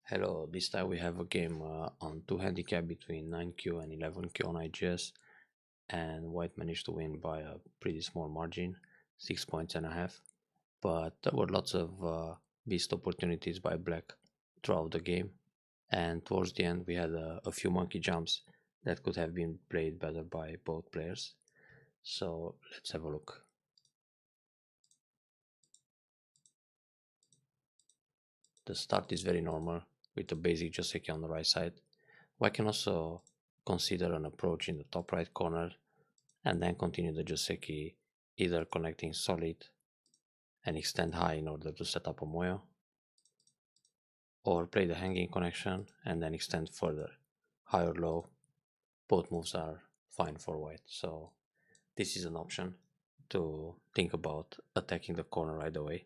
Hello, this time we have a game on 2 handicap between 9Q and 11Q on IGS, and white managed to win by a pretty small margin, 6 points and a half. But there were lots of missed opportunities by black throughout the game, and towards the end we had a few monkey jumps that could have been played better by both players. So let's have a look. The start is very normal with the basic Joseki on the right side. White can also consider an approach in the top right corner and then continue the Joseki, either connecting solid and extend high in order to set up a moyo, or play the hanging connection and then extend further, high or low. Both moves are fine for white, so this is an option to think about attacking the corner right away.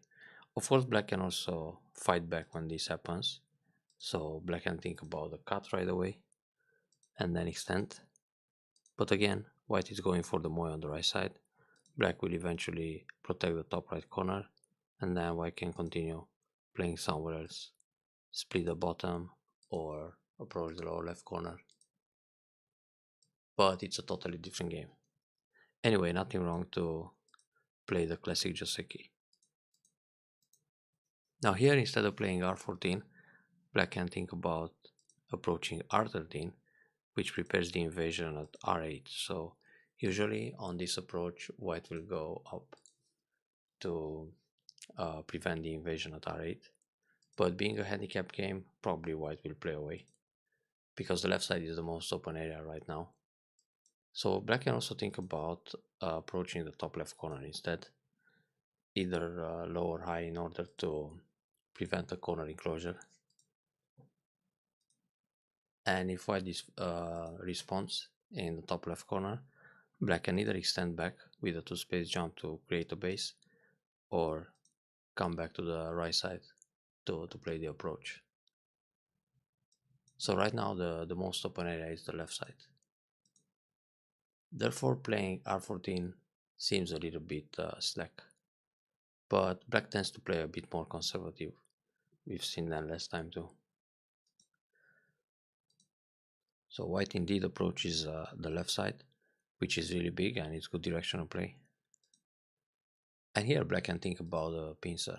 Of course, black can also fight back when this happens, so black can think about the cut right away and then extend. But again, white is going for the moyo on the right side. Black will eventually protect the top right corner, and then white can continue playing somewhere else, split the bottom or approach the lower left corner. But it's a totally different game. Anyway, nothing wrong to play the classic Joseki. Now here, instead of playing r14, black can think about approaching r13, which prepares the invasion at r8. So usually on this approach, white will go up to prevent the invasion at r8. But being a handicap game, probably white will play away, because the left side is the most open area right now. So black can also think about approaching the top left corner instead, either low or high, in order to prevent a corner enclosure. And if white responds in the top left corner, black can either extend back with a two space jump to create a base, or come back to the right side to play the approach. So right now the most open area is the left side. Therefore, playing r14 seems a little bit slack, but black tends to play a bit more conservative. We've seen that last time too. So white indeed approaches the left side, which is really big and it's good directional play. And here black can think about a pincer,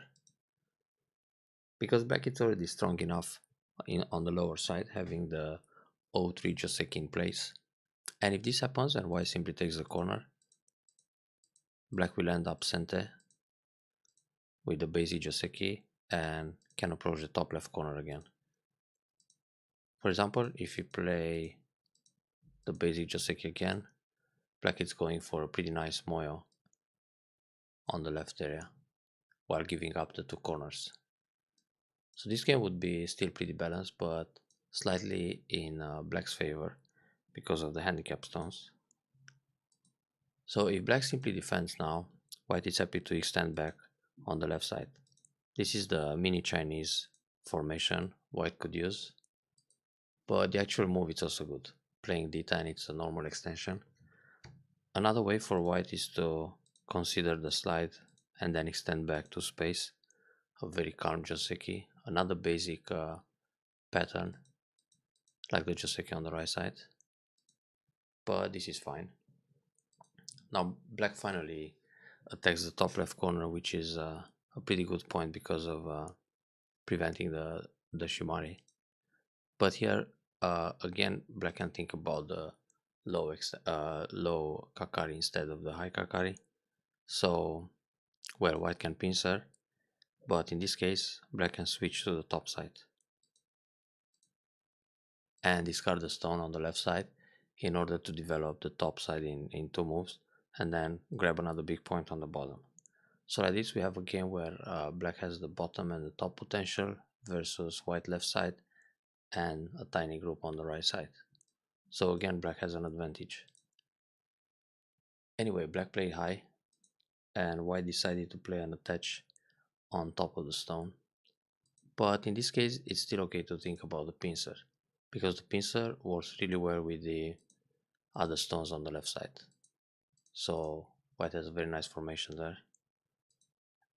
because black is already strong enough on the lower side, having the O3 Joseki in place. And if this happens and white simply takes the corner, black will end up sente with the basic Joseki and can approach the top left corner again. For example, if you play the basic Joseki again, black is going for a pretty nice moyo on the left area while giving up the two corners. So this game would be still pretty balanced, but slightly in black's favor because of the handicap stones. So if black simply defends now, white is happy to extend back on the left side. This is the mini Chinese formation white could use, but the actual move is also good. Playing d10, it's a normal extension. Another way for white is to consider the slide and then extend back to space, a very calm Joseki, another basic pattern like the Joseki on the right side, but this is fine. Now black finally attacks the top left corner, which is a pretty good point because of preventing the Shimari. But here again, black can think about the low Kakari instead of the high Kakari. So, well, white can pincer, but in this case, black can switch to the top side and discard the stone on the left side in order to develop the top side in two moves, and then grab another big point on the bottom. So like this, we have a game where black has the bottom and the top potential versus white left side and a tiny group on the right side. So again, black has an advantage. Anyway, black played high and white decided to play an attach on top of the stone. But in this case, it's still okay to think about the pincer, because the pincer works really well with the other stones on the left side. So white has a very nice formation there.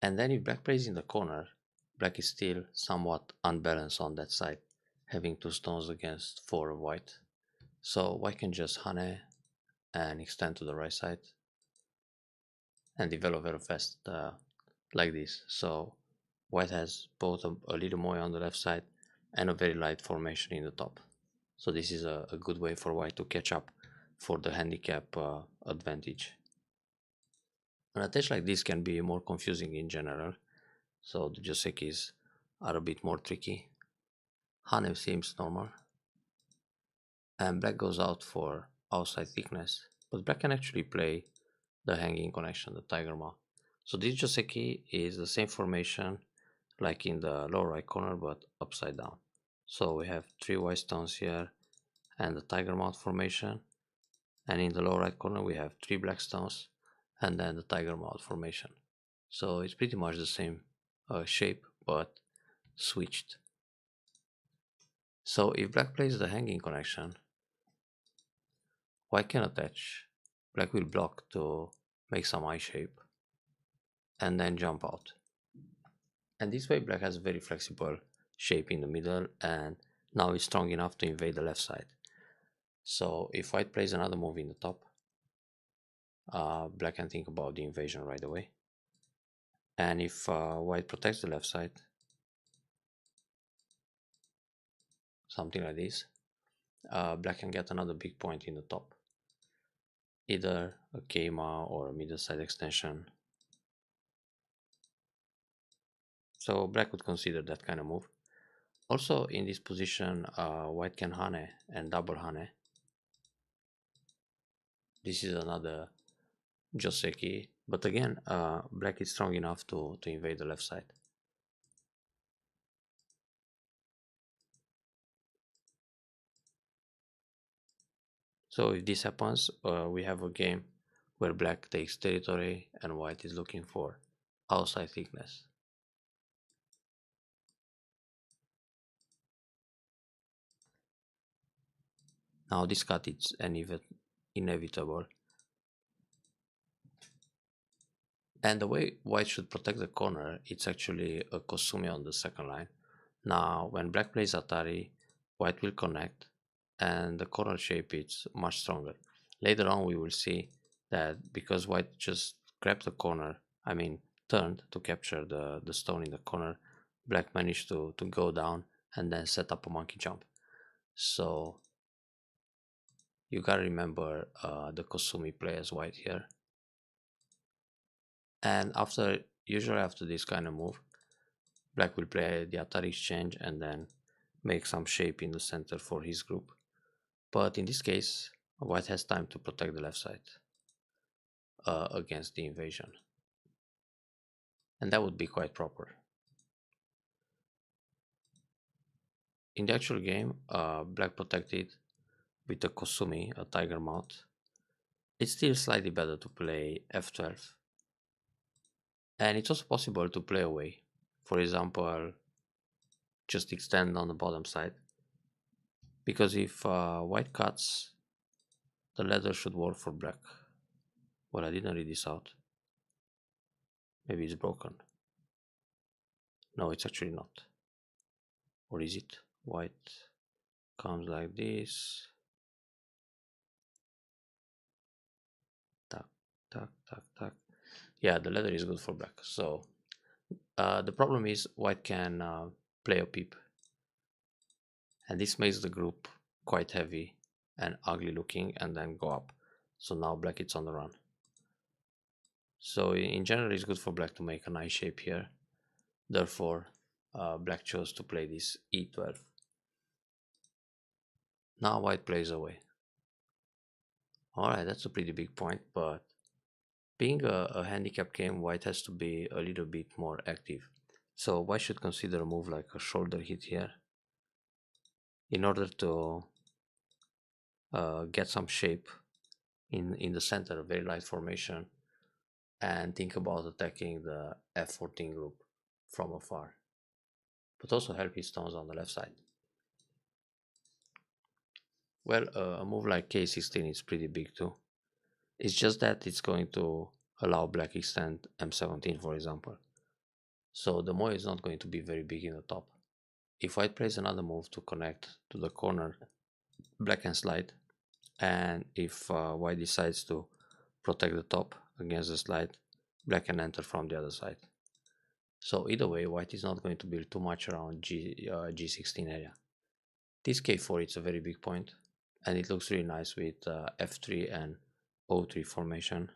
And then if black plays in the corner, black is still somewhat unbalanced on that side. having 2 stones against 4 of white. So white can just honey and extend to the right side and develop very fast like this. So white has both a little more on the left side and a very light formation in the top. So this is a good way for white to catch up for the handicap advantage. An attach like this can be more confusing in general, so the Josekis are a bit more tricky. Hane seems normal, and black goes out for outside thickness, but black can actually play the hanging connection, the tiger mouth. So this Joseki is the same formation like in the lower right corner but upside down. So we have 3 white stones here and the tiger mouth formation, and in the lower right corner we have 3 black stones and then the tiger mouth formation. So it's pretty much the same shape but switched. So if black plays the hanging connection, white can attach, black will block to make some eye shape and then jump out. And this way black has a very flexible shape in the middle and now it's strong enough to invade the left side. So if white plays another move in the top, black can think about the invasion right away. And if white protects the left side, something like this, black can get another big point in the top, either a Keima or a middle side extension. So black would consider that kind of move. Also in this position, white can hane and double hane. This is another Joseki, but again, black is strong enough to invade the left side. So if this happens, we have a game where black takes territory and white is looking for outside thickness. Now this cut is inevitable. And the way white should protect the corner, it's actually a Kosumi on the second line. Now when black plays Atari, white will connect and the corner shape is much stronger. Later on we will see that because white just grabbed the corner, I mean turned to capture the stone in the corner, black managed to go down and then set up a monkey jump. So you gotta remember the Kosumi play as white here. And usually after this kind of move, black will play the Atari exchange and then make some shape in the center for his group. But in this case, white has time to protect the left side against the invasion. And that would be quite proper. In the actual game, black protected with a Kosumi, a tiger mount. It's still slightly better to play f12. And it's also possible to play away. For example, just extend on the bottom side. Because if white cuts, the ladder should work for black. Well, I didn't read this out. Maybe it's broken. No, it's actually not. Or is it? White comes like this. Tuck, tuck, tuck, tuck. Yeah, the ladder is good for black. So the problem is white can play a peep. And this makes the group quite heavy and ugly looking and then go up. So now black is on the run. So in general it's good for black to make a nice shape here. Therefore black chose to play this e12. Now white plays away. Alright, that's a pretty big point, but being a handicap game, white has to be a little bit more active. So white should consider a move like a shoulder hit here in order to get some shape in the center, a very light formation, and think about attacking the f14 group from afar, but also help his stones on the left side. Well, a move like k16 is pretty big too. It's just that it's going to allow black extend m17, for example. So the Moe is not going to be very big in the top. if white plays another move to connect to the corner, black can slide, and if white decides to protect the top against the slide, black can enter from the other side. So either way, white is not going to build too much around G16 area. This K4 is a very big point, and it looks really nice with F3 and O3 formation.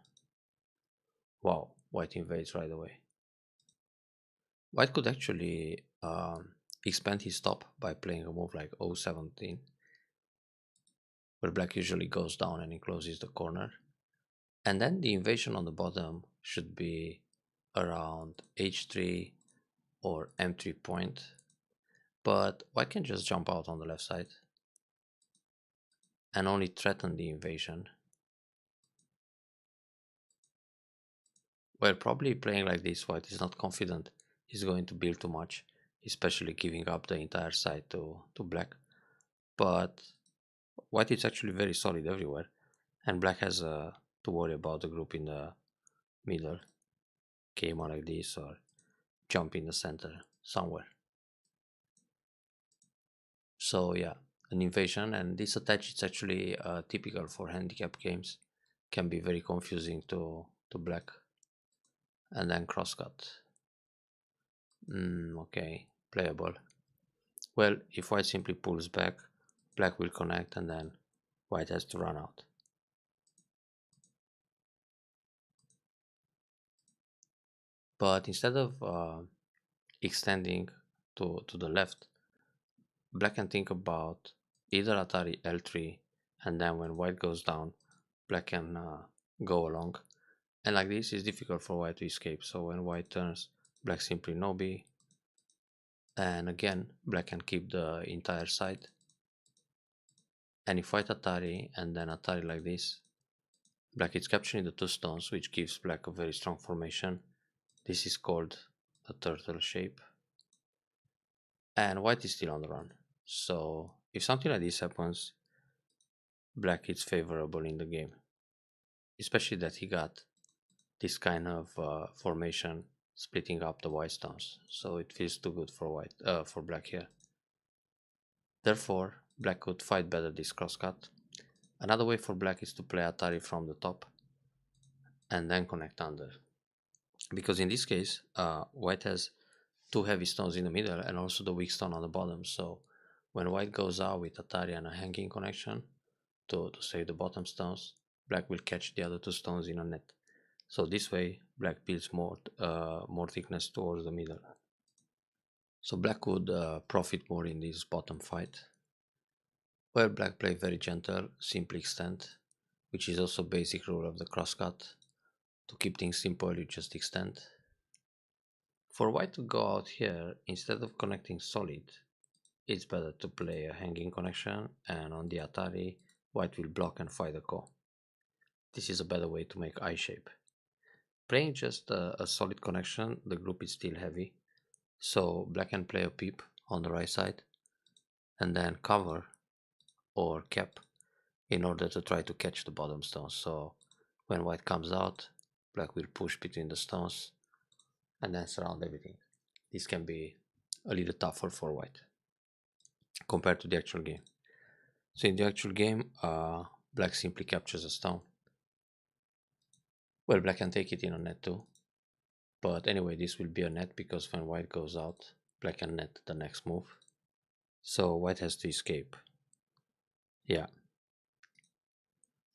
Wow, white invades right away. White could actually expand his top by playing a move like O17, where black usually goes down and encloses the corner. And then the invasion on the bottom should be around H3 or M3 point, but white can just jump out on the left side and only threaten the invasion. Well, probably playing like this, white is not confident he's going to build too much, especially giving up the entire side to black. But white is actually very solid everywhere, and black has to worry about the group in the middle, came out like this or jump in the center somewhere. So yeah, an invasion, and this attach is actually typical for handicap games, can be very confusing to black. And then crosscut. Okay, playable. Well, if white simply pulls back, black will connect and then white has to run out. But instead of extending to the left, black can think about either Atari L3, and then when white goes down, black can go along. And like this, it's difficult for white to escape. So when white turns, black simply no B, and again, black can keep the entire side. And if white Atari and then Atari like this, black is capturing the two stones, which gives black a very strong formation. This is called the turtle shape. And white is still on the run. So if something like this happens, black is favorable in the game. Especially that he got this kind of formation splitting up the white stones. So it feels too good for black here. Therefore, black could fight better this crosscut. Another way for black is to play Atari from the top and then connect under. Because in this case, white has two heavy stones in the middle and also the weak stone on the bottom. So when white goes out with Atari and a hanging connection to save the bottom stones, black will catch the other two stones in a net. So this way, black builds more thickness towards the middle. So black would profit more in this bottom fight. Where black play very gentle, simply extend, which is also basic rule of the crosscut. To keep things simple, you just extend. For white to go out here, instead of connecting solid, it's better to play a hanging connection, and on the Atari, white will block and fight the core. This is a better way to make I shape. Playing just a solid connection, the group is still heavy, so black can play a peep on the right side, and then cover or cap in order to try to catch the bottom stones. So when white comes out, black will push between the stones and then surround everything. This can be a little tougher for white compared to the actual game. So in the actual game, black simply captures a stone. Well, black can take it in a net too. But anyway, this will be a net because when white goes out, black can net the next move. So white has to escape. Yeah.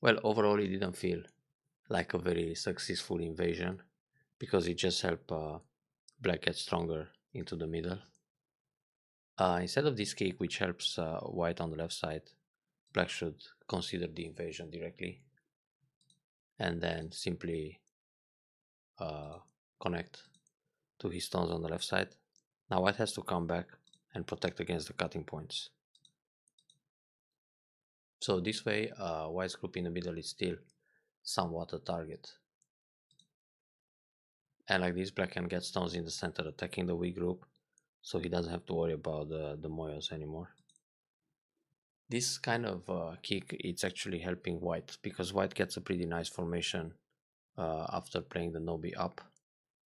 Well, overall, it didn't feel like a very successful invasion because it just helped black get stronger into the middle. Instead of this kick, which helps white on the left side, black should consider the invasion directly and then simply connect to his stones on the left side. Now white has to come back and protect against the cutting points. So this way, white's group in the middle is still somewhat a target. And like this, black can get stones in the center attacking the weak group, so he doesn't have to worry about the moyos anymore. This kind of kick, it's actually helping white because white gets a pretty nice formation after playing the Nobi up.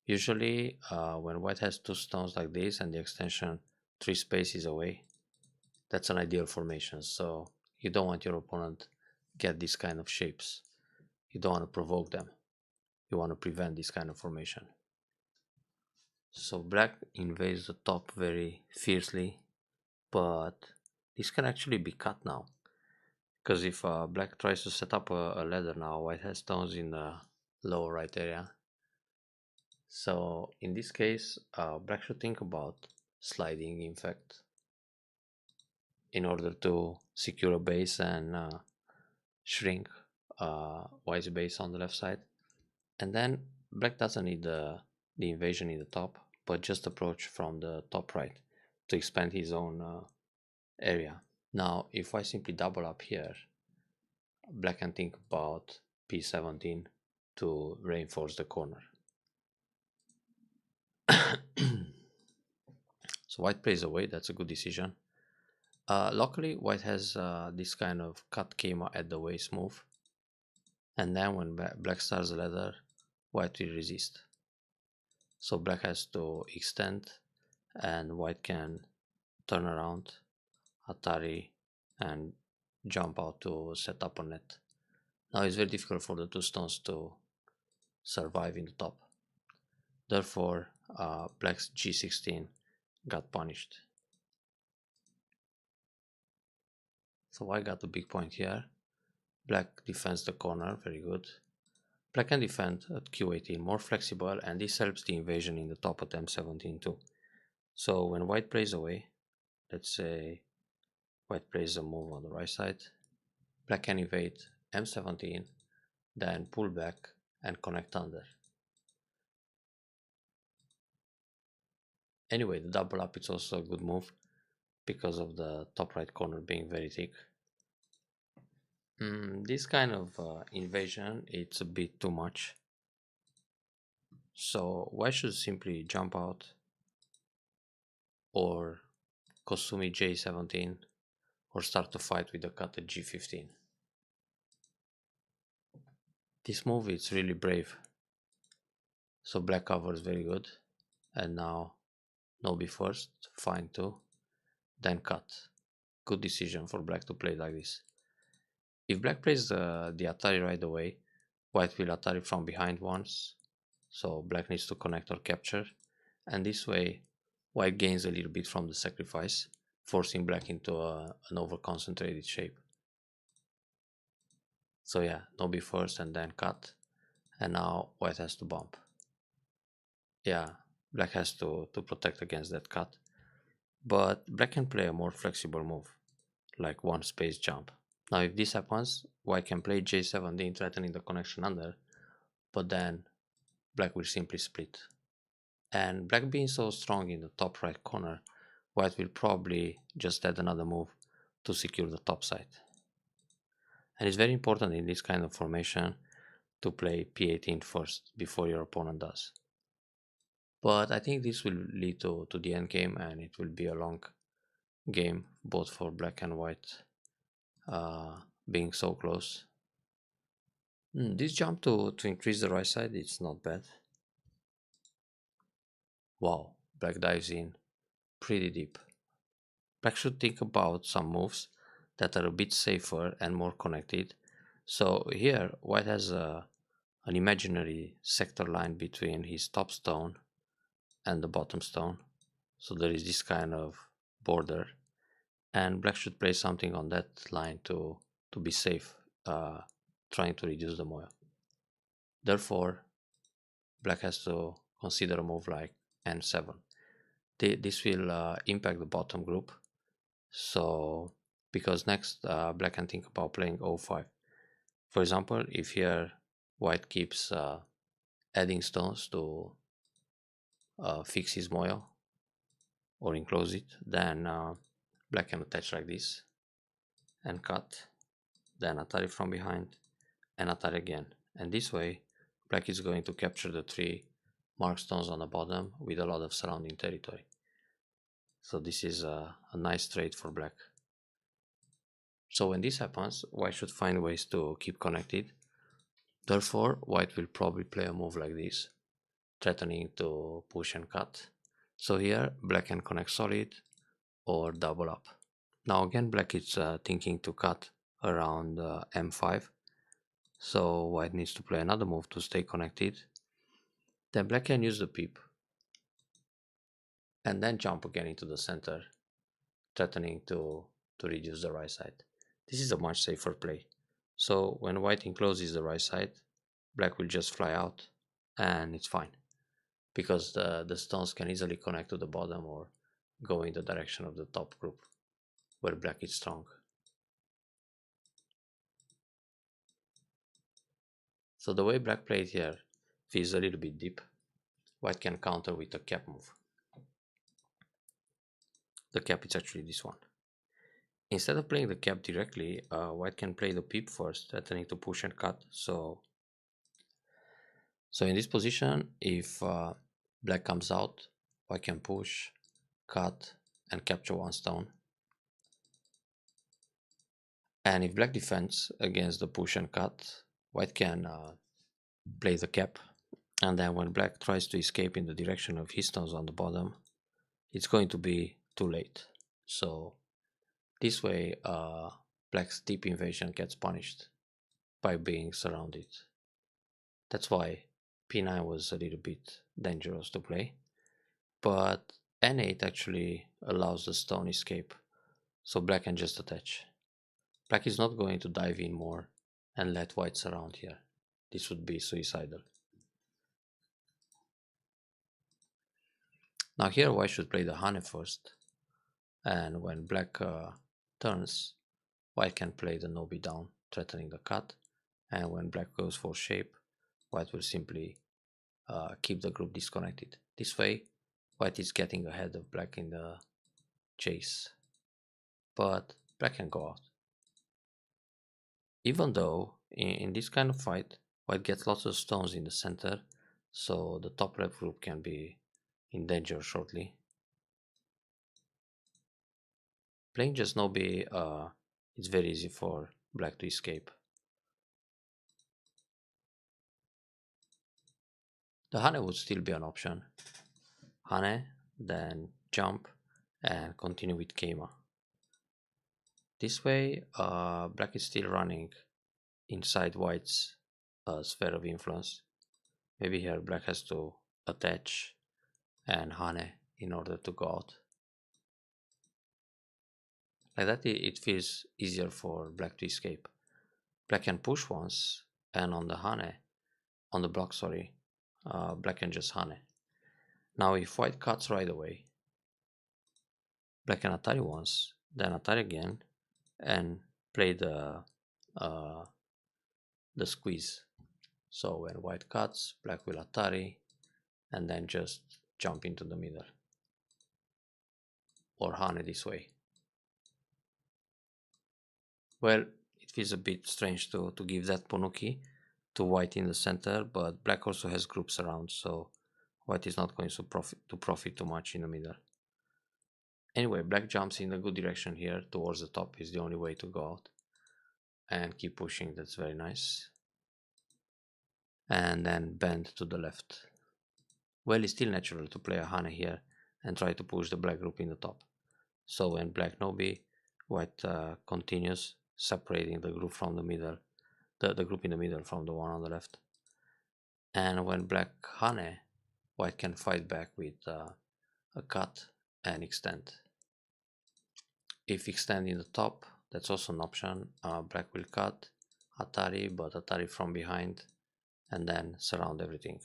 Usually when white has two stones like this and the extension 3 spaces away, that's an ideal formation. So you don't want your opponent get these kind of shapes. You don't want to provoke them. You want to prevent this kind of formation. So black invades the top very fiercely, but this can actually be cut now. Because if black tries to set up a ladder now, white has stones in the lower right area. So in this case, black should think about sliding, in fact, in order to secure a base and shrink white's base on the left side. And then black doesn't need the invasion in the top, but just approach from the top right to expand his own area. Now, if I simply double up here, black can think about p17 to reinforce the corner. So white plays away, that's a good decision. Luckily, white has this kind of cut schema at the waist move, and then when black starts the ladder, white will resist. So black has to extend, and white can turn around, Atari, and jump out to set up a net. Now it's very difficult for the two stones to survive in the top. Therefore, black's g16 got punished. So white got a big point here. Black defends the corner, very good. Black can defend at q18, more flexible, and this helps the invasion in the top at m17 too. So when white plays away, let's say white plays a move on the right side, black can invade m17, then pull back and connect under. Anyway, the double up is also a good move because of the top right corner being very thick. This kind of invasion, it's a bit too much. So white should simply jump out or Kosumi j17 or start to fight with the cut at g15. This move is really brave. So black covers very good, and now no b first, fine too, then cut. Good decision for black to play like this. If black plays the Atari right away, white will Atari from behind once, so black needs to connect or capture, and this way white gains a little bit from the sacrifice, forcing black into an over-concentrated shape. So yeah, no b first and then cut, and now white has to bump. Yeah, black has to protect against that cut, but black can play a more flexible move, like one space jump. Now if this happens, white can play j17 threatening the connection under, but then black will simply split. And black being so strong in the top right corner, white will probably just add another move to secure the top side. And it's very important in this kind of formation to play p18 first before your opponent does. But I think this will lead to the end game, and it will be a long game both for black and white being so close. This jump to increase the right side, it's not bad. Wow, black dives in pretty deep. Black should think about some moves that are a bit safer and more connected. So here white has an imaginary sector line between his top stone and the bottom stone. So there is this kind of border, and black should play something on that line to be safe, trying to reduce the moil. Therefore, black has to consider a move like n7. This will impact the bottom group. So because next black can think about playing o5. For example, if here white keeps adding stones to fix his moil or enclose it, then black can attach like this and cut, then Atari from behind and Atari again. And this way black is going to capture the 3 mark stones on the bottom with a lot of surrounding territory. So this is a nice trade for black. So when this happens, white should find ways to keep connected. Therefore, white will probably play a move like this, threatening to push and cut. So here, black can connect solid, or double up. Now again, black is thinking to cut around m5, so white needs to play another move to stay connected. Then black can use the peep and then jump again into the center, threatening to reduce the right side. This is a much safer play. So when white encloses the right side, black will just fly out and it's fine, because the stones can easily connect to the bottom or go in the direction of the top group where black is strong. So the way black played here feels a little bit deep. White can counter with a cap move. The cap is actually this one. Instead of playing the cap directly, white can play the peep first, threatening to push and cut. So in this position, if black comes out, white can push, cut, and capture one stone. And if black defends against the push and cut, white can play the cap. And then when black tries to escape in the direction of his stones on the bottom, it's going to be too late. So this way, black's deep invasion gets punished by being surrounded. That's why p9 was a little bit dangerous to play. But n8 actually allows the stone escape, so black can just attach. Black is not going to dive in more and let white surround here. This would be suicidal. Now here white should play the hane first, and when black turns, white can play the no beat down, threatening the cut, and when black goes for shape, white will simply keep the group disconnected. This way, white is getting ahead of black in the chase, but black can go out. Even though in this kind of fight, white gets lots of stones in the center, so the top left group can be in danger shortly. Playing just no B, it's very easy for black to escape. The hane would still be an option. Hane, then jump and continue with Keima. This way, black is still running inside white's sphere of influence. Maybe here black has to attach and hane in order to go out. Like that, it feels easier for black to escape. Black can push once, and on the hane, on the block, sorry, black can just hane. Now if white cuts right away, black can atari once, then atari again, and play uh, the squeeze. So when white cuts, black will atari, and then just jump into the middle, or hane this way. Well, it feels a bit strange to give that Ponuki to white in the center, but black also has groups around, so white is not going to profit too much in the middle. Anyway, black jumps in a good direction here towards the top is the only way to go out, and keep pushing. That's very nice. And then bend to the left. Well, it's still natural to play a hane here and try to push the black group in the top. So when black no B, white continues separating the group from the middle, the group in the middle from the one on the left. And when black hane, white can fight back with a cut and extend. If extending the top, that's also an option. Black will cut, atari, but atari from behind, and then surround everything.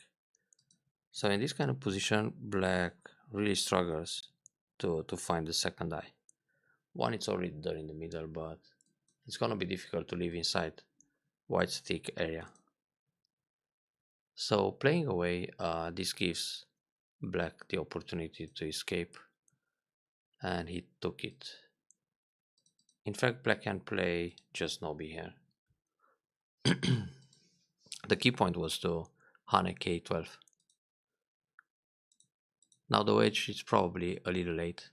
So in this kind of position, black really struggles to find the second eye. One, it's already there in the middle, but it's gonna be difficult to live inside white's thick area. So playing away, this gives black the opportunity to escape, and he took it. In fact, black can play just no B here. The key point was to hane k12. Now the wedge is probably a little late,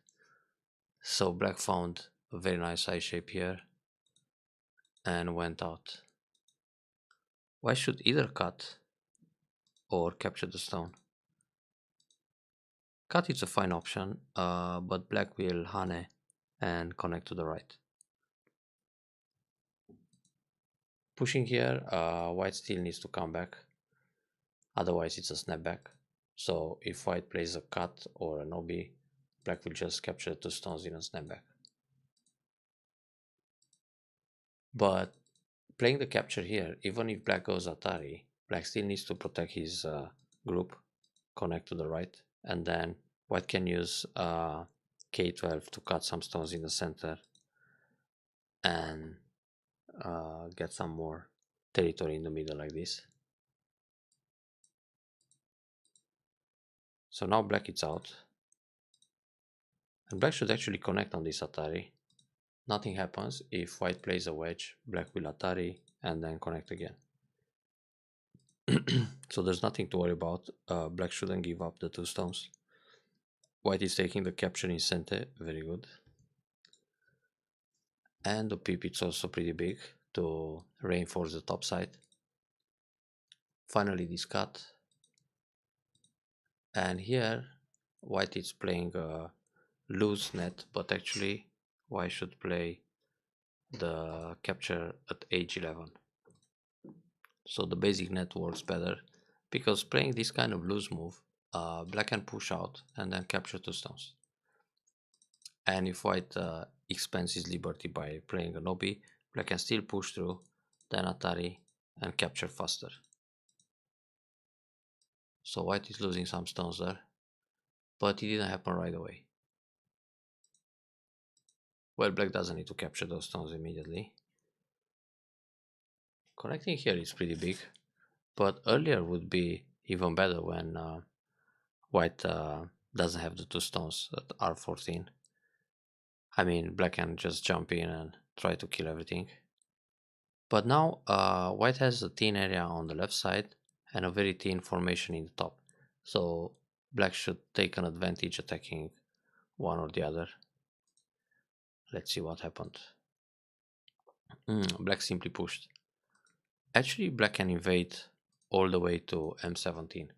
so black found a very nice eye shape here and went out. White should either cut or capture the stone. Cut is a fine option, but black will hane and connect to the right. Pushing here, white still needs to come back, otherwise it's a snapback. So if white plays a cut or an OB, black will just capture the two stones in a snapback. But playing the capture here, even if black goes Atari, black still needs to protect his group, connect to the right, and then white can use K12 to cut some stones in the center and get some more territory in the middle like this. So now black is out, and black should actually connect on this Atari. Nothing happens. If white plays a wedge, black will Atari and then connect again. So there's nothing to worry about. Black shouldn't give up the two stones. White is taking the capture in center, very good. And the pip is also pretty big to reinforce the top side. Finally this cut. And here white is playing a loose net, but actually white should play the capture at H11. So the basic net works better, because playing this kind of loose move, black can push out and then capture two stones. And if white expands his liberty by playing an OB, black can still push through, then Atari and capture faster. So white is losing some stones there, but it didn't happen right away. Well, black doesn't need to capture those stones immediately. Connecting here is pretty big, but earlier would be even better when white doesn't have the two stones at R14. I mean, black can just jump in and try to kill everything. But now white has a thin area on the left side and a very thin formation in the top. So black should take an advantage attacking one or the other. Let's see what happened. Black simply pushed. Actually, black can invade all the way to M17.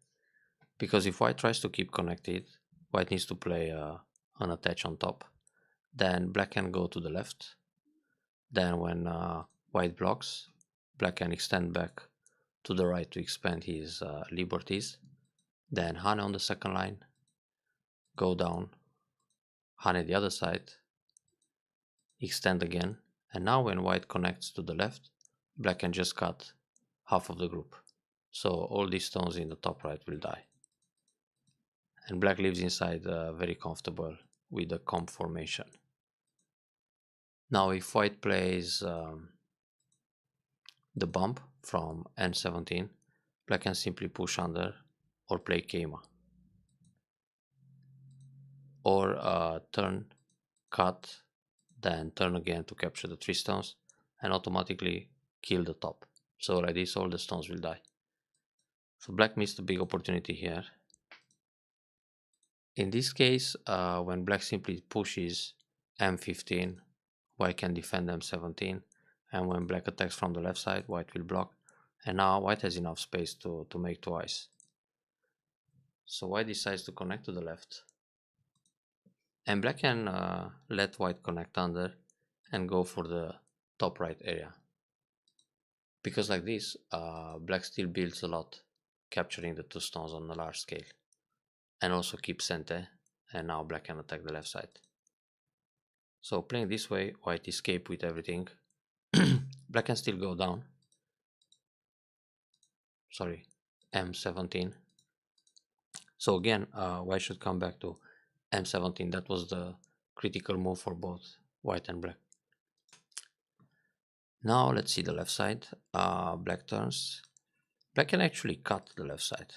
Because if white tries to keep connected, white needs to play an attach on top. Then black can go to the left. Then when white blocks, black can extend back to the right to expand his liberties. Then Hane on the second line, go down, Hane the other side, extend again, and now when white connects to the left, black can just cut half of the group. So all these stones in the top right will die. And black lives inside very comfortable with the comp formation. Now if white plays the bump from N17, black can simply push under or play Keima. Or turn, cut, then turn again to capture the 3 stones and automatically kill the top. So like this all the stones will die. So black missed a big opportunity here. In this case, when black simply pushes M15, white can defend M17, and when black attacks from the left side, white will block, and now white has enough space to make twice. So white decides to connect to the left, and black can let white connect under and go for the top right area. Because like this, black still builds a lot, capturing the 2 stones on a large scale, and also keeps center, and now black can attack the left side. So playing this way, white escape with everything. Black can still go down. Sorry, M17. So again, white should come back to M17. That was the critical move for both white and black. Now let's see the left side. Black turns. Black can actually cut the left side.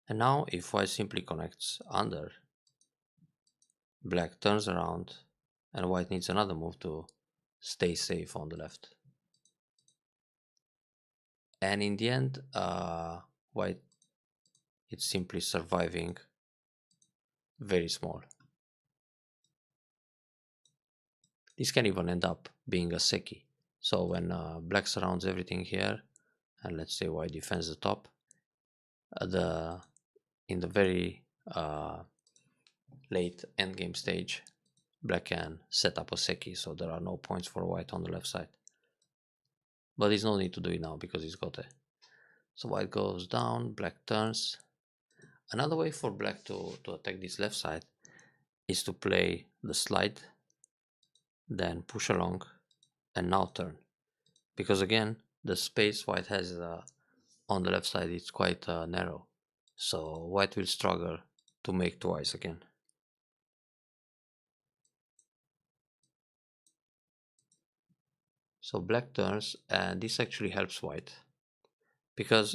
And now if white simply connects under, black turns around and white needs another move to stay safe on the left. And in the end, white is simply surviving very small. This can even end up being a seki. So when black surrounds everything here, and let's say white defends the top, in the very late endgame stage, black can set up a seki, so there are no points for white on the left side. But there's no need to do it now because it's got a. So white goes down, black turns. Another way for black to attack this left side is to play the slide, then push along, and now turn. Because again, the space white has on the left side is quite narrow. So white will struggle to make twice again. So black turns, and this actually helps white because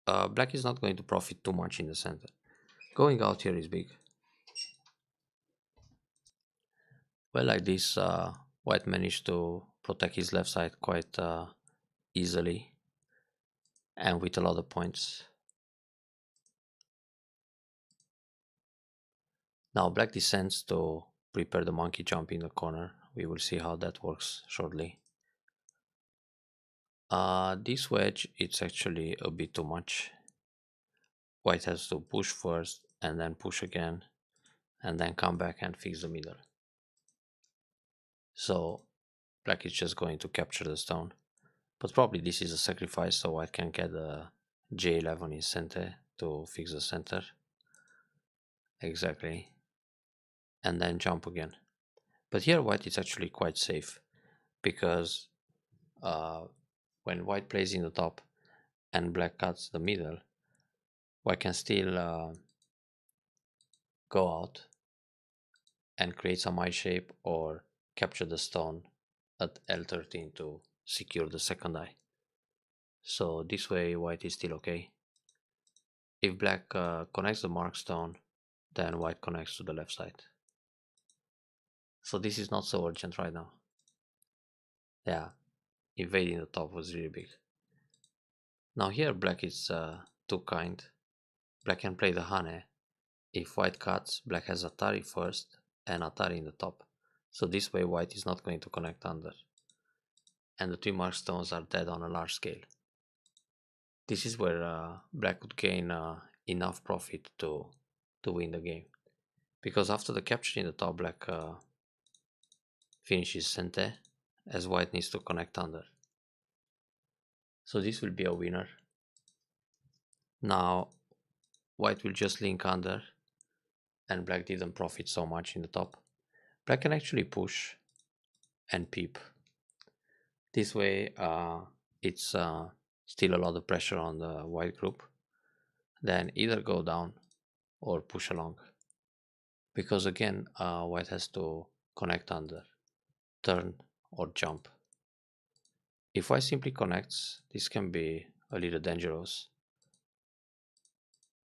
black is not going to profit too much in the center. Going out here is big. Well, like this, white managed to protect his left side quite easily and with a lot of points. Now black descends to prepare the monkey jump in the corner. We will see how that works shortly. This wedge, it's actually a bit too much. White has to push first and then push again and then come back and fix the middle. So black is just going to capture the stone. But probably this is a sacrifice, so white can get a J11 in center to fix the center. Exactly. And then jump again. But here white is actually quite safe because when white plays in the top and black cuts the middle, white can still go out and create some I shape or capture the stone at L13 to secure the second eye. So this way white is still okay. If black connects the mark stone, then white connects to the left side. So this is not so urgent right now. Yeah, invading the top was really big. Now here black is too kind. Black can play the Hane. If white cuts, black has Atari first and Atari in the top. So this way white is not going to connect under. And the 2 mark stones are dead on a large scale. This is where black would gain enough profit to win the game. Because after the capture in the top, black finishes Sente, as white needs to connect under. So this will be a winner. Now white will just link under and black didn't profit so much in the top. Black can actually push and peep. This way it's still a lot of pressure on the white group. Then either go down or push along. Because again white has to connect under, turn or jump. If white simply connects, this can be a little dangerous.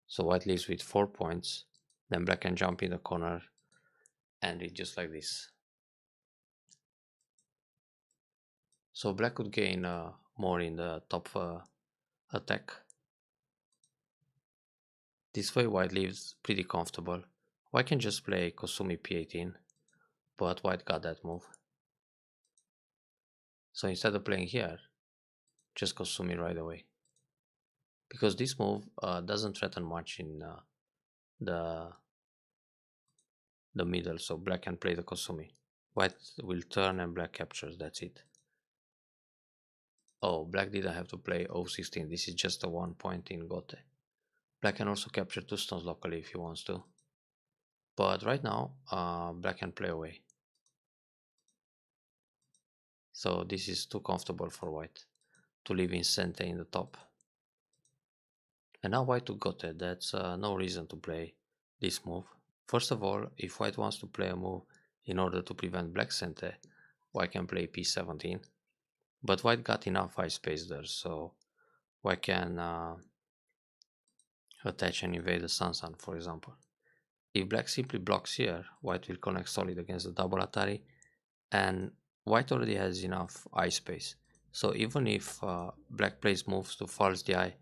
So white leaves with 4 points, then black can jump in the corner and it's just like this. So black could gain more in the top attack. This way white leaves pretty comfortable. White can just play Kosumi p18, but white got that move. So instead of playing here, just Kosumi right away. Because this move doesn't threaten much in the middle, so black can play the Kosumi. White will turn and black captures, that's it. Oh, black didn't have to play 016, this is just a 1 point in Gote. Black can also capture 2 stones locally if he wants to. But right now, black can play away. So this is too comfortable for white to leave in Sente in the top. And now white took Gote, that's no reason to play this move. First of all, if white wants to play a move in order to prevent black Sente, white can play p17. But white got enough eye space there, so white can attach and invade the Sansan, for example. If black simply blocks here, white will connect solid against the double Atari, and white already has enough eye space. So even if black plays moves to false the eye,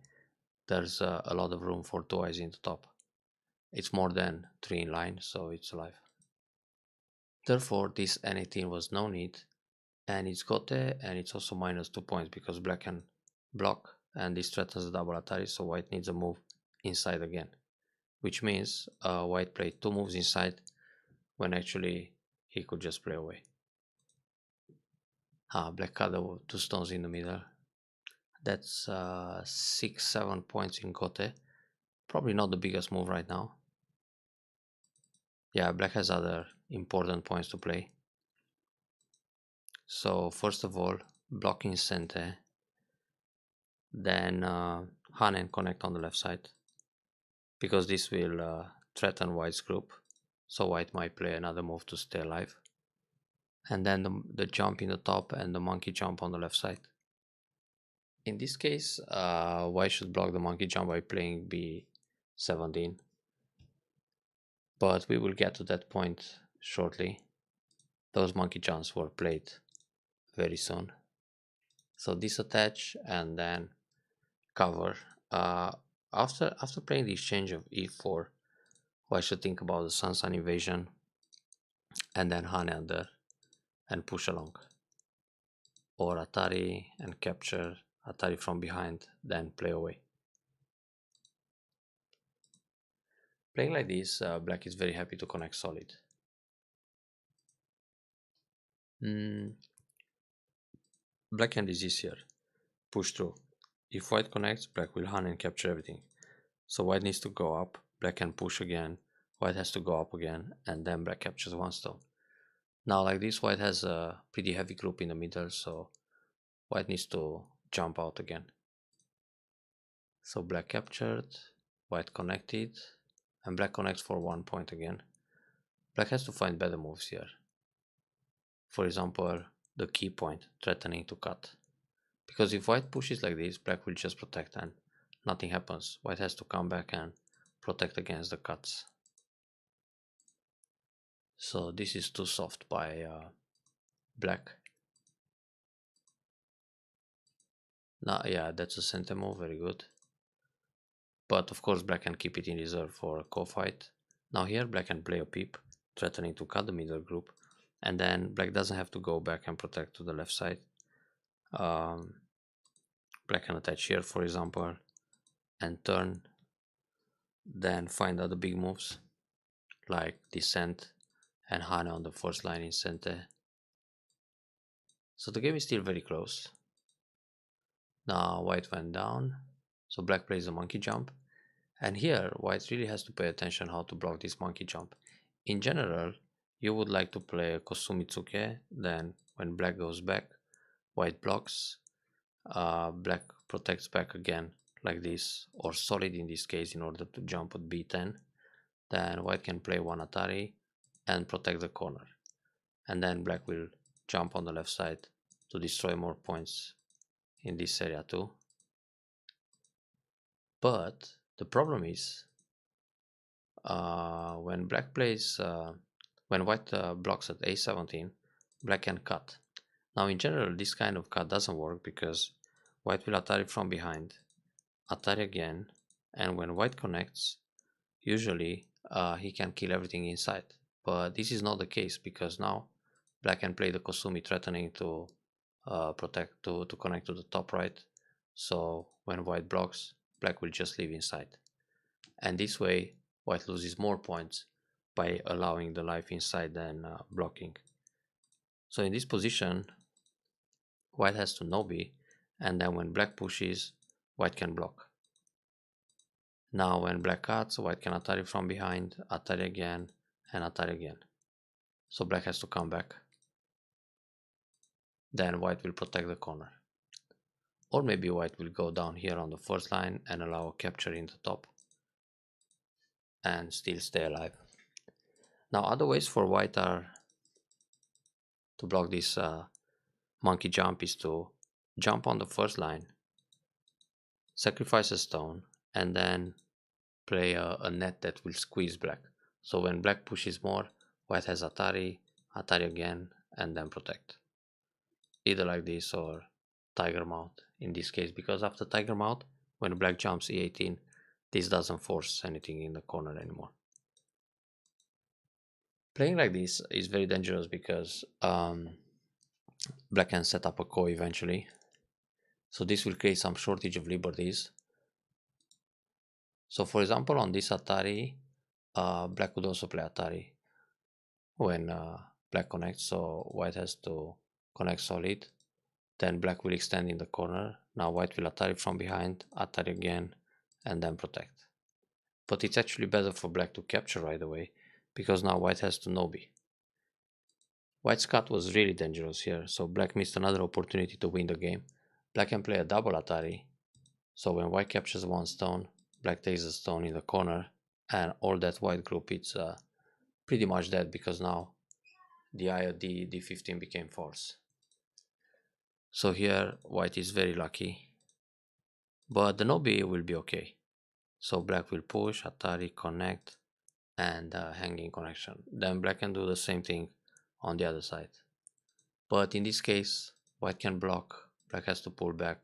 there's a lot of room for 2 eyes in the top. It's more than 3 in line, so it's alive. Therefore, this N18 was no need, and it's Gote, and it's also minus 2 points because black can block, and this threatens the double Atari, so white needs a move inside again. Which means white played 2 moves inside when actually he could just play away. Black cut the 2 stones in the middle. That's 6-7 points in Gote. Probably not the biggest move right now. Yeah, black has other important points to play. So first of all, blocking Sente, then Han and connect on the left side, because this will threaten white's group, so white might play another move to stay alive. And then the jump in the top and the monkey jump on the left side. In this case, white should block the monkey jump by playing b17, but we will get to that point shortly. Those monkey jumps were played very soon. So disattach and then cover. After playing the exchange of e4, white should think about the sun invasion and then Han under and push along, or Atari and capture Atari from behind, then play away. Playing like this, black is very happy to connect solid. Black hand is easier. Push through. If white connects, black will hunt and capture everything. So white needs to go up, black can push again, white has to go up again, and then black captures 1 stone. Now like this, white has a pretty heavy group in the middle, so white needs to jump out again. So black captured, white connected, and black connects for 1 point again. Black has to find better moves here. For example, the key point, threatening to cut. Because if white pushes like this, black will just protect and nothing happens. White has to come back and protect against the cuts. So this is too soft by black. Now, yeah, that's a center move, very good. But of course, black can keep it in reserve for a co-fight. Now here, black can play a peep, threatening to cut the middle group, and then black doesn't have to go back and protect to the left side. Black can attach here, for example, and turn, then find other big moves like descent and Hane on the first line in center. So the game is still very close. Now white went down, so black plays a monkey jump, and here white really has to pay attention how to block this monkey jump. In general, you would like to play Kosumitsuke, then when black goes back, white blocks, black protects back again like this, or solid in this case, in order to jump at b10. Then white can play 1 Atari and protect the corner, and then black will jump on the left side to destroy more points in this area too. But the problem is when black plays when white blocks at a17, black can cut. Now in general, this kind of cut doesn't work because white will Atari from behind, Atari again, and when white connects, usually he can kill everything inside. But this is not the case, because now black can play the Kosumi, threatening to protect to connect to the top right. So when white blocks, black will just leave inside, and this way white loses more points by allowing the life inside than blocking. So in this position, white has to Nobi, and then when black pushes, white can block. Now when black cuts, white can Atari from behind, Atari again, and Atari again. So black has to come back. Then white will protect the corner. Or maybe white will go down here on the first line and allow a capture in the top and still stay alive. Now other ways for white are to block this monkey jump is to jump on the first line, sacrifice a stone, and then play a net that will squeeze black. So when black pushes more, white has Atari, Atari again, and then protect. Either like this or tiger mount in this case, because after tiger mount, when black jumps e18, this doesn't force anything in the corner anymore. Playing like this is very dangerous because black can set up a ko eventually, so this will create some shortage of liberties. So for example, on this Atari, black could also play Atari when black connects, so white has to connect solid. Then black will extend in the corner. Now white will attack from behind, attack again, and then protect. But it's actually better for black to capture right away, because now white has to no-b. White's cut was really dangerous here, so black missed another opportunity to win the game. Black can play a double Atari, so when white captures one stone, black takes the stone in the corner, and all that white group is pretty much dead, because now the IOD d15 became false. So here white is very lucky, but the no-b will be okay. So black will push, Atari, connect, and hanging connection. Then black can do the same thing on the other side. But in this case, white can block, black has to pull back,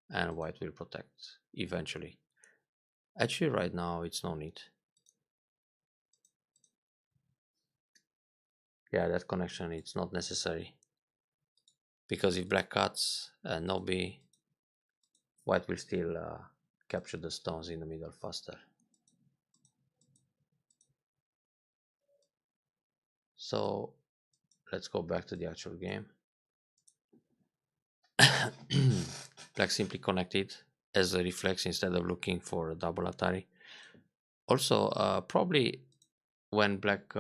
and white will protect eventually. Actually, right now it's no need. Yeah, that connection it's not necessary, because if black cuts and no b, white will still capture the stones in the middle faster. So let's go back to the actual game. Black simply connected as a reflex instead of looking for a double Atari. Also, probably when black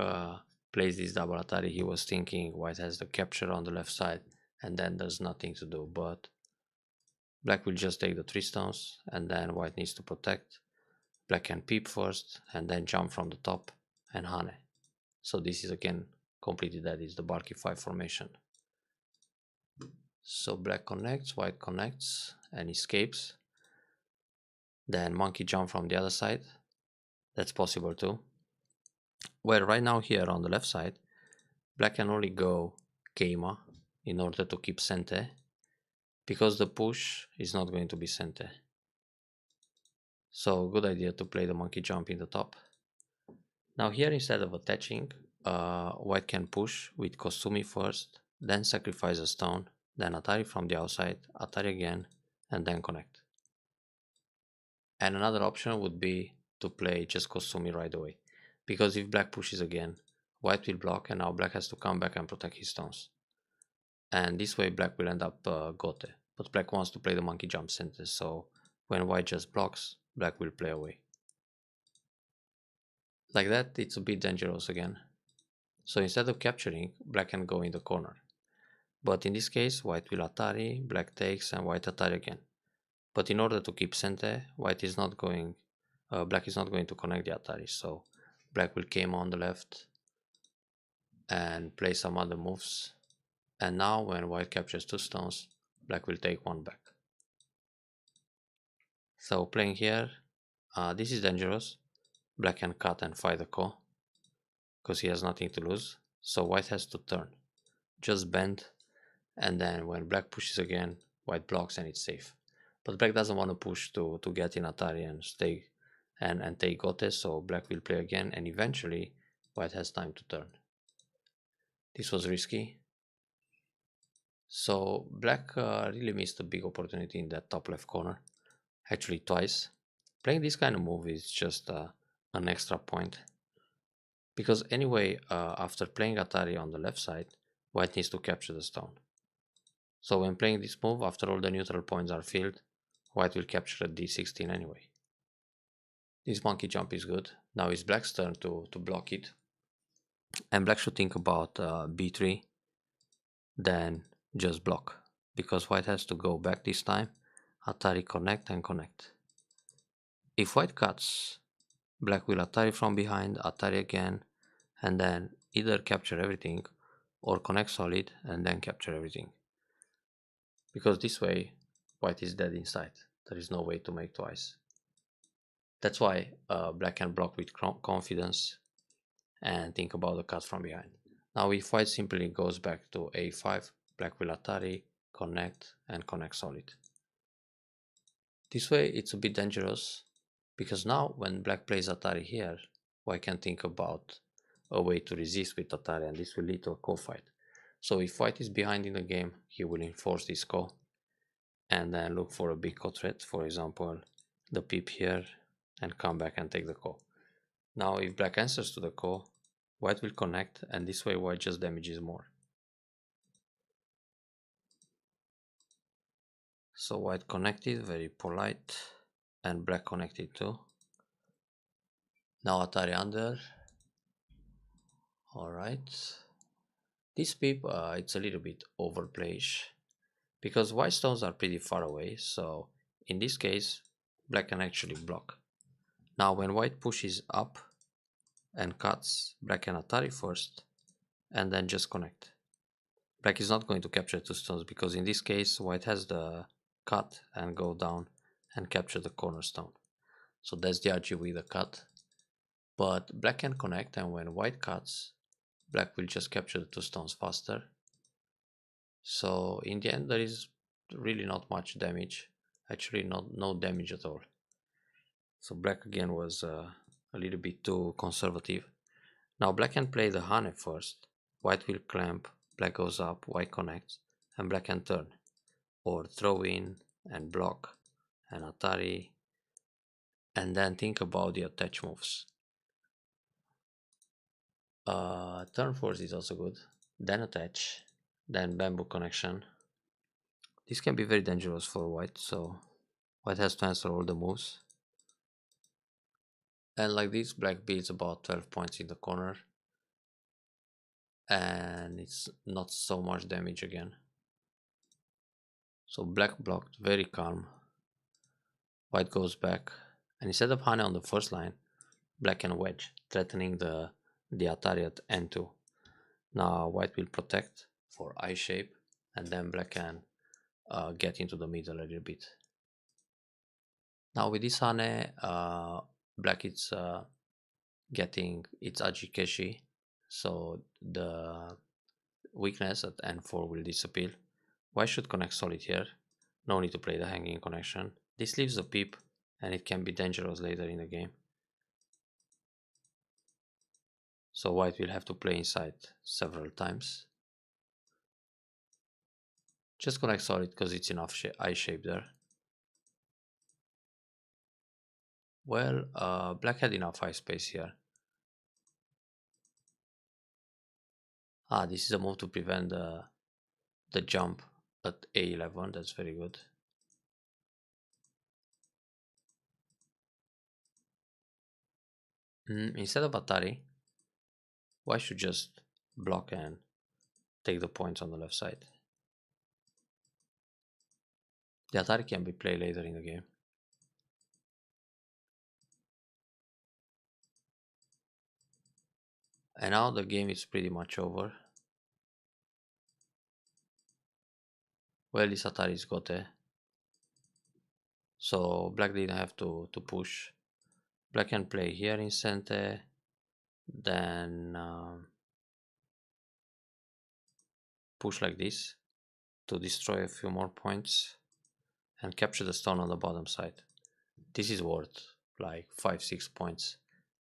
plays this double Atari, he was thinking white has the capture on the left side and then there's nothing to do, but black will just take the 3 stones and then white needs to protect. Black can peep first and then jump from the top and hane. So this is again completely dead, is the bulky 5 formation. So black connects, white connects and escapes. Then monkey jump from the other side. That's possible too. Well, right now here on the left side, black can only go keima in order to keep sente, because the push is not going to be sente. So good idea to play the monkey jump in the top. Now here, instead of attaching, white can push with Kosumi first, then sacrifice a stone, then Atari from the outside, Atari again, and then connect. And another option would be to play just Kosumi right away, because if black pushes again, white will block and now black has to come back and protect his stones. And this way black will end up gote, but black wants to play the monkey jump sentence, so when white just blocks, black will play away. Like that, it's a bit dangerous again. So instead of capturing, black can go in the corner. But in this case, white will Atari, black takes, and white Atari again. But in order to keep sente, black is not going to connect the Atari, so black will came on the left and play some other moves. And now when white captures 2 stones, black will take 1 back. So playing here, this is dangerous. Black can cut and fight the ko, because he has nothing to lose. So white has to turn, just bend, and then when black pushes again, white blocks and it's safe. But black doesn't want to push to get in Atari and stay and take gote, so black will play again, and eventually white has time to turn. This was risky. So black really missed a big opportunity in that top left corner, actually twice. Playing this kind of move is just an extra point, because anyway, after playing Atari on the left side, white needs to capture the stone. So when playing this move, after all the neutral points are filled, white will capture at d16 anyway. This monkey jump is good. Now it's black's turn to block it. And black should think about b3, then just block, because white has to go back this time, Atari connect and connect. If white cuts, black will Atari from behind, Atari again, and then either capture everything or connect solid and then capture everything. Because this way, white is dead inside. There is no way to make twice. That's why black can block with confidence and think about the cut from behind. Now if white simply goes back to a5, black will Atari, connect, and connect solid. This way it's a bit dangerous, because now when black plays Atari here, white can think about a way to resist with Atari, and this will lead to a ko fight. So if white is behind in the game, he will enforce this ko and then look for a big ko threat, for example the peep here, and come back and take the ko. Now if black answers to the ko, white will connect, and this way white just damages more. So white connected, very polite, and black connected too. Now Atari under. Alright. This pip, it's a little bit overplayish because white stones are pretty far away, so in this case, black can actually block. Now when white pushes up and cuts, black can Atari first and then just connect. Black is not going to capture two stones because in this case, white has the cut and go down and capture the cornerstone. So that's the RG with the cut. But black can connect, and when white cuts, black will just capture the two stones faster. So in the end, there is really not much damage. Actually, no damage at all. So black again was a little bit too conservative. Now black can play the Hane first. White will clamp, black goes up, white connects, and black can turn. Or throw in and block and Atari. And then think about the attach moves. Turn force is also good. Then attach. Then bamboo connection. This can be very dangerous for white, so white has to answer all the moves. And like this, black builds about 12 points in the corner. And it's not so much damage again. So black blocked, very calm. White goes back. And instead of Hane on the first line, black can wedge, threatening the Atari at N2. Now white will protect for I shape, and then black can get into the middle a little bit. Now with this Hane, black is getting its Ajikeshi, so the weakness at N4 will disappear. White should connect solid here, no need to play the hanging connection. This leaves a peep and it can be dangerous later in the game. So white will have to play inside several times. Just connect solid because it's enough I shape there. Well, black had enough eye space here. This is a move to prevent the jump at A11. That's very good. Instead of Atari, white should just block and take the points on the left side. The Atari can be played later in the game. And now the game is pretty much over. Well, this Atari is gote. So black didn't have to push. Black can play here in center. Then push like this to destroy a few more points and capture the stone on the bottom side. This is worth like 5-6 points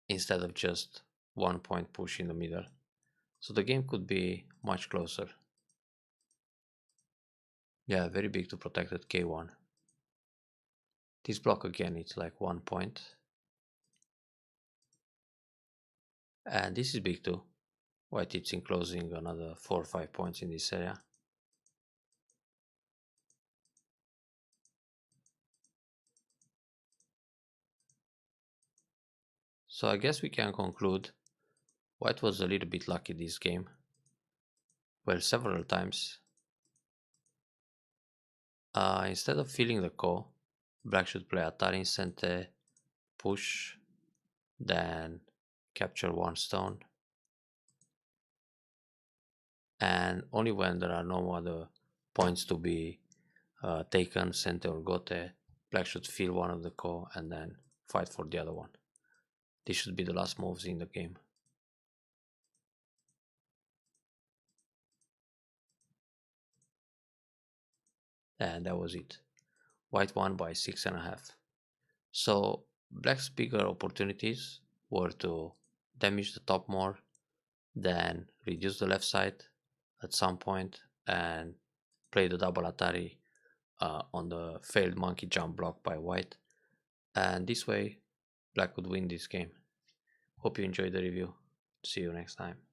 instead of just 1 point push in the middle. So the game could be much closer. Yeah, very big to protect at K1. This block again, it's like 1 point. And this is big too. White it's enclosing another 4 or 5 points in this area. So I guess we can conclude white was a little bit lucky this game. Well, several times. Instead of filling the ko, black should play Atari Incente, push, then capture one stone. And only when there are no other points to be taken, center or gote, black should fill one of the ko and then fight for the other one. This should be the last moves in the game. And that was it. White won by 6.5. So black's bigger opportunities were to damage the top more, then reduce the left side at some point and play the double Atari on the failed monkey jump block by white. And this way black would win this game. Hope you enjoyed the review. See you next time.